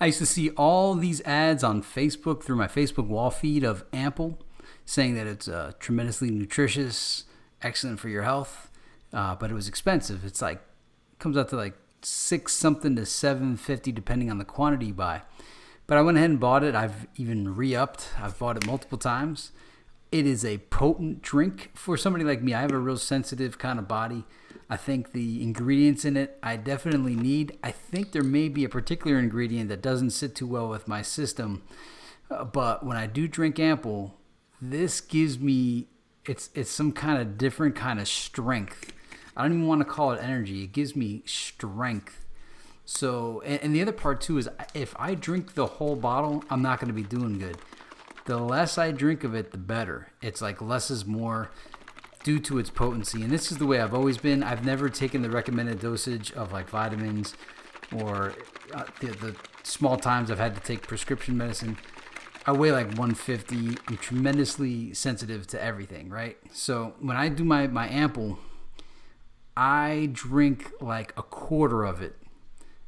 I used to see all these ads on Facebook through my Facebook wall feed of Ample saying that it's tremendously nutritious, excellent for your health, but it was expensive. It's like, comes out to like six something to $7.50 depending on the quantity you buy. But I went ahead and bought it. I've even re-upped. I've bought it multiple times. It is a potent drink for somebody like me. I have a real sensitive kind of body. I think the ingredients in it I definitely need. I think there may be a particular ingredient that doesn't sit too well with my system. But when I do drink Ample, this gives me, it's some kind of different kind of strength. I don't even want to call it energy. It gives me strength. So, and the other part too is if I drink the whole bottle, I'm not going to be doing good. The less I drink of it, the better. It's like less is more due to its potency. And this is the way I've always been. I've never taken the recommended dosage of like vitamins or the small times I've had to take prescription medicine. I weigh like 150. I'm tremendously sensitive to everything, right? So when I do my Ample, I drink like a quarter of it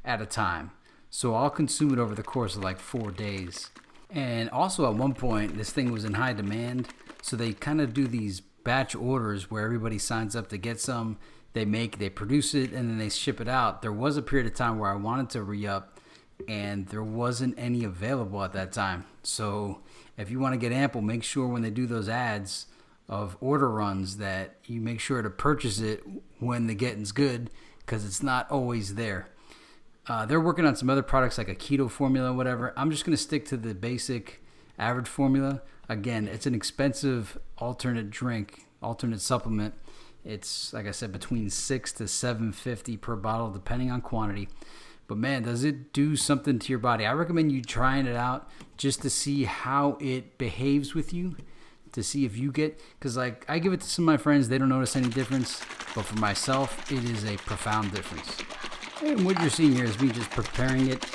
at a time. So I'll consume it over the course of like 4 days. And also at one point, this thing was in high demand. So they kind of do these batch orders where everybody signs up to get some. They produce it, and then they ship it out. There was a period of time where I wanted to re-up, and there wasn't any available at that time. So if you want to get Ample, make sure when they do those ads of order runs that you make sure to purchase it when the getting's good, because it's not always there. They're working on some other products like a keto formula or whatever. I'm just going to stick to the basic average formula. Again, it's an expensive alternate supplement. It's, like I said, between $6 to $7.50 per bottle, depending on quantity. But man, does it do something to your body. I recommend you trying it out just to see how it behaves with you, to see if you get, because like I give it to some of my friends, they don't notice any difference. But for myself, it is a profound difference. And what you're seeing here is me just preparing it.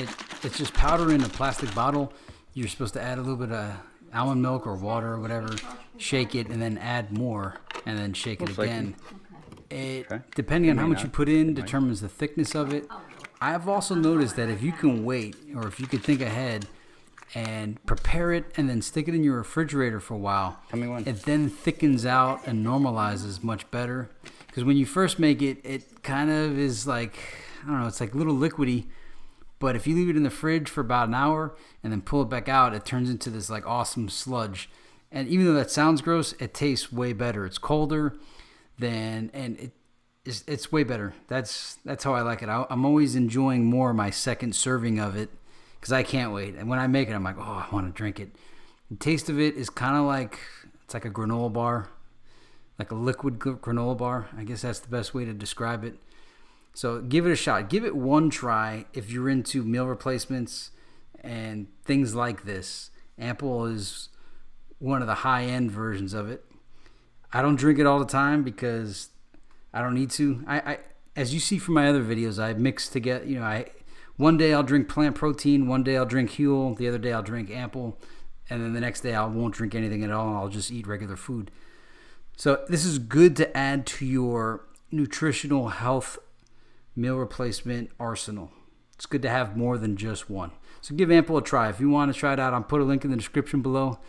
It's just powder in a plastic bottle. You're supposed to add a little bit of almond milk or water or whatever, shake it, and then add more, and then shake it again. Depending on how much you put in, determines the thickness of it. I've also noticed that if you can wait, or if you can think ahead and prepare it and then stick it in your refrigerator for a while, it then thickens out and normalizes much better. Because when you first make it, it kind of is like, I don't know, it's like a little liquidy. But if you leave it in the fridge for about an hour and then pull it back out, it turns into this like awesome sludge. And even though that sounds gross, it tastes way better. It's colder and it's way better. That's how I like it. I'm always enjoying more my second serving of it because I can't wait. And when I make it, I'm like, oh, I want to drink it. The taste of it is kind of like, it's like a granola bar, like a liquid granola bar. I guess that's the best way to describe it. So give it a shot. Give it one try if you're into meal replacements and things like this. Ample is one of the high-end versions of it. I don't drink it all the time because I don't need to. I as you see from my other videos, I mix together. One day I'll drink plant protein, one day I'll drink Huel, the other day I'll drink Ample, and then the next day I won't drink anything at all, and I'll just eat regular food. So this is good to add to your nutritional health meal replacement arsenal. It's good to have more than just one. So give Ample a try. If you want to try it out, I'll put a link in the description below.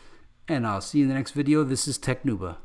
And I'll see you in the next video. This is Technuba.